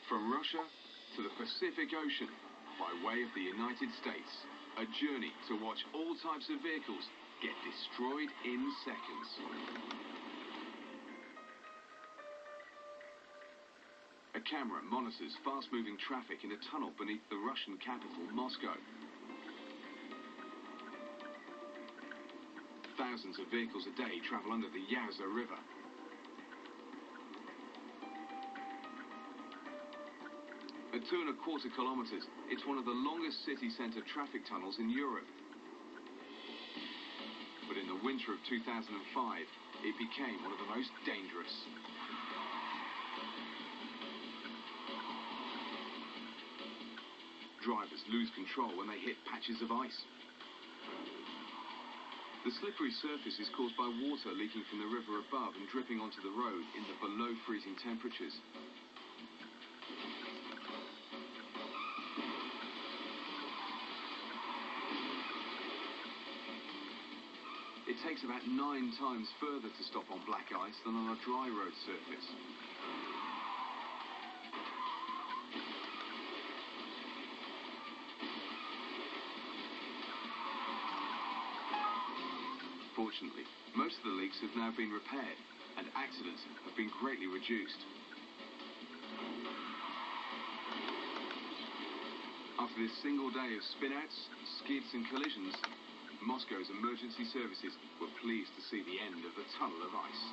From Russia to the Pacific Ocean, by way of the United States, a journey to watch all types of vehicles get destroyed in seconds. A camera monitors fast-moving traffic in a tunnel beneath the Russian capital, Moscow. Thousands of vehicles a day travel under the Yaza River. At 2¼ kilometers, it's one of the longest city centre traffic tunnels in Europe. But in the winter of 2005, it became one of the most dangerous. Drivers lose control when they hit patches of ice. The slippery surface is caused by water leaking from the river above and dripping onto the road in the below freezing temperatures. It takes about 9 times further to stop on black ice than on a dry road surface. Fortunately, most of the leaks have now been repaired and accidents have been greatly reduced. After this single day of spin-outs, skids and collisions, Moscow's emergency services were pleased to see the end of the tunnel of ice.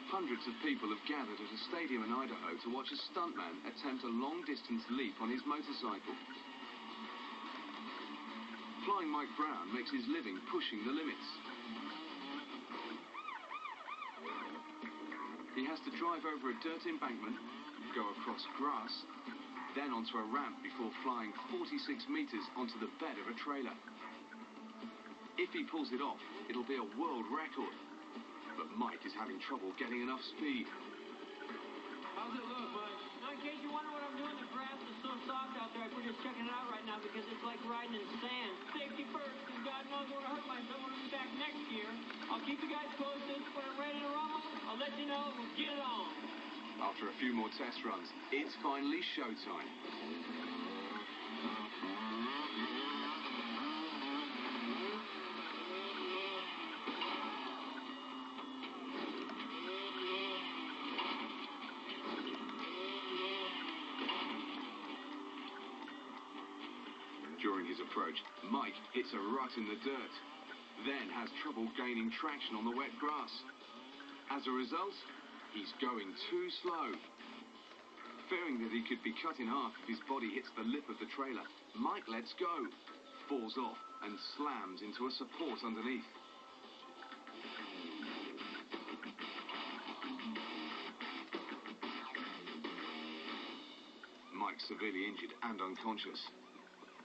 Hundreds of people have gathered at a stadium in Idaho to watch a stuntman attempt a long-distance leap on his motorcycle. Flying Mike Brown makes his living pushing the limits. He has to drive over a dirt embankment, go across grass, then onto a ramp before flying 46 meters onto the bed of a trailer. If he pulls it off, it'll be a world record. But Mike is having trouble getting enough speed. How's it look, bud? Now, in case you wonder what I'm doing, the grass is so soft out there, we're just checking it out right now because it's like riding in sand. Safety first, because God knows I want to hurt myself when I'm back next year. I'll keep you guys posted. When I'm ready to rumble, I'll let you know and we'll get it on. After a few more test runs, it's finally showtime. During his approach, Mike hits a rut in the dirt, then has trouble gaining traction on the wet grass. As a result, he's going too slow. Fearing that he could be cut in half if his body hits the lip of the trailer, Mike lets go, falls off and slams into a support underneath. Mike's severely injured and unconscious.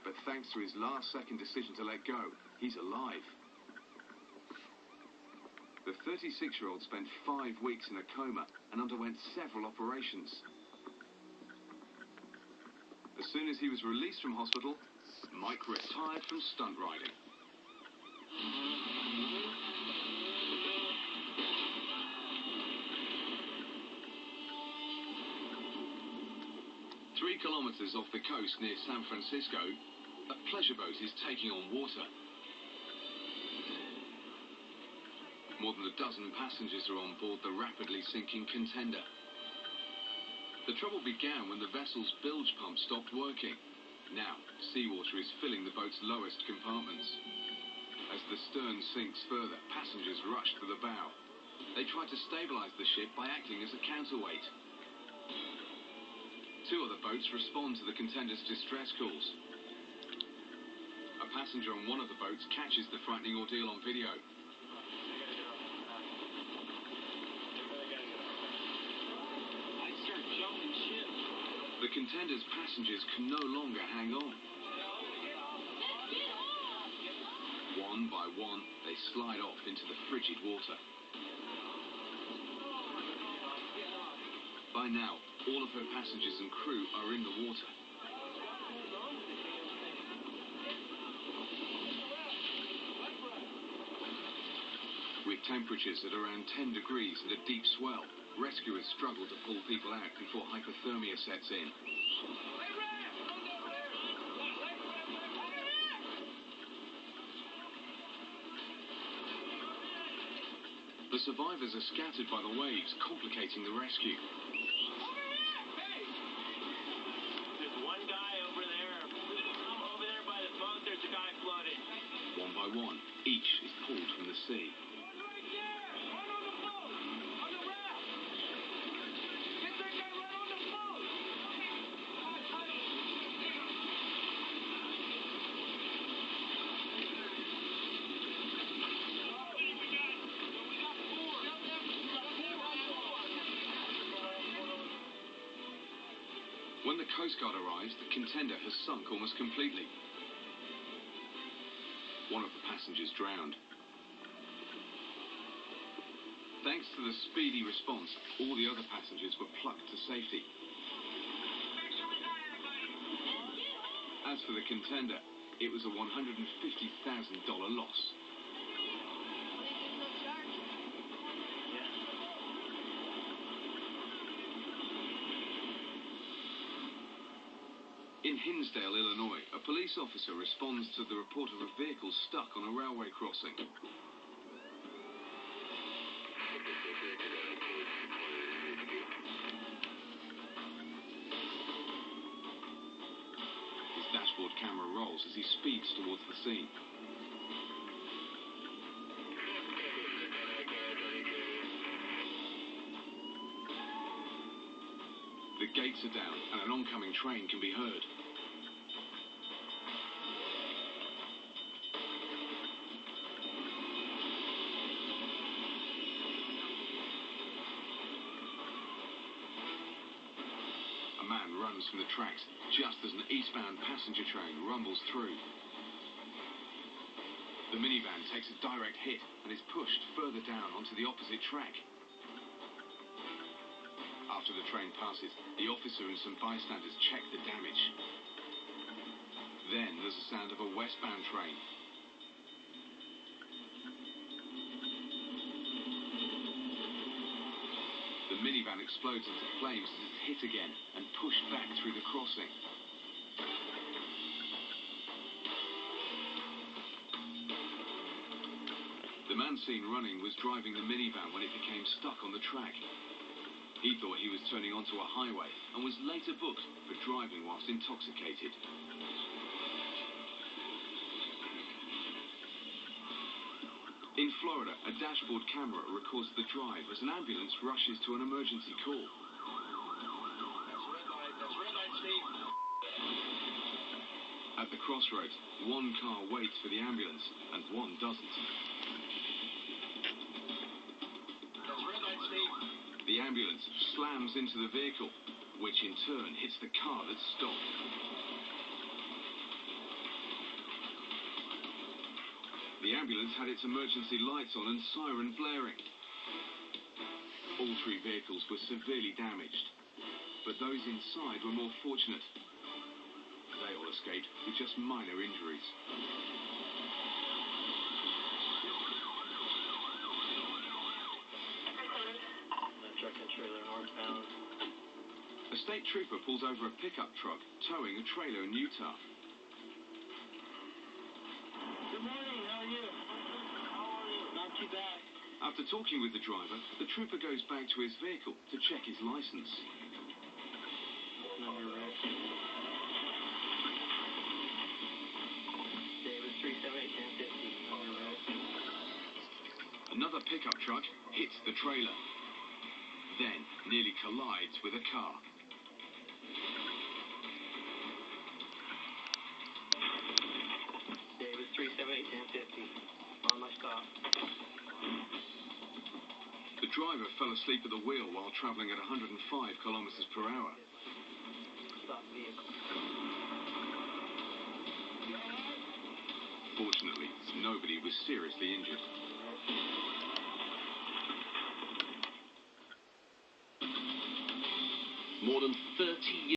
But thanks to his last-second decision to let go, he's alive. The 36-year-old spent 5 weeks in a coma and underwent several operations. As soon as he was released from hospital, Mike retired from stunt riding. Three kilometers off the coast near San Francisco, a pleasure boat is taking on water. More than a dozen passengers are on board the rapidly sinking contender. The trouble began when the vessel's bilge pump stopped working. Now, seawater is filling the boat's lowest compartments. As the stern sinks further, passengers rush to the bow. They try to stabilize the ship by acting as a counterweight. 2 other boats respond to the contender's distress calls. A passenger on one of the boats catches the frightening ordeal on video. The contender's passengers can no longer hang on. One by one, they slide off into the frigid water. By now, all of her passengers and crew are in the water. With temperatures at around 10 degrees and a deep swell, rescuers struggle to pull people out before hypothermia sets in. The survivors are scattered by the waves, complicating the rescue. There's one guy over there. Over there by the boat, there's a guy floating. One by one, each is pulled from the sea. When the Coast Guard arrives, the contender has sunk almost completely. One of the passengers drowned. Thanks to the speedy response, all the other passengers were plucked to safety. As for the contender, it was a $150,000 loss. In Hinsdale, Illinois, a police officer responds to the report of a vehicle stuck on a railway crossing. His dashboard camera rolls as he speeds towards the scene. The gates are down and an oncoming train can be heard. A man runs from the tracks just as an eastbound passenger train rumbles through. The minivan takes a direct hit and is pushed further down onto the opposite track. After the train passes, the officer and some bystanders check the damage. Then there's the sound of a westbound train. The minivan explodes into flames as it's hit again and pushed back through the crossing. The man seen running was driving the minivan when it became stuck on the track. He thought he was turning onto a highway and was later booked for driving whilst intoxicated. In Florida, a dashboard camera records the drive as an ambulance rushes to an emergency call. That's red light, Steve. At the crossroads, one car waits for the ambulance and one doesn't. That's red light, Steve. The ambulance slams into the vehicle, which in turn hits the car that's stopped. The ambulance had its emergency lights on and siren blaring. All three vehicles were severely damaged, but those inside were more fortunate. They all escaped with just minor injuries. Truck and trailer northbound. A state trooper pulls over a pickup truck towing a trailer in Utah. Good morning, how are you? How are you? Not too bad. After talking with the driver, the trooper goes back to his vehicle to check his license. Number Rick. David 378 1050. Number Rick. Another pickup truck hits the trailer, then nearly collides with a car. David 378 1050. On my stop. The driver fell asleep at the wheel while travelling at 105 kilometers per hour. Stop vehicle. Fortunately, nobody was seriously injured. More than 30 years.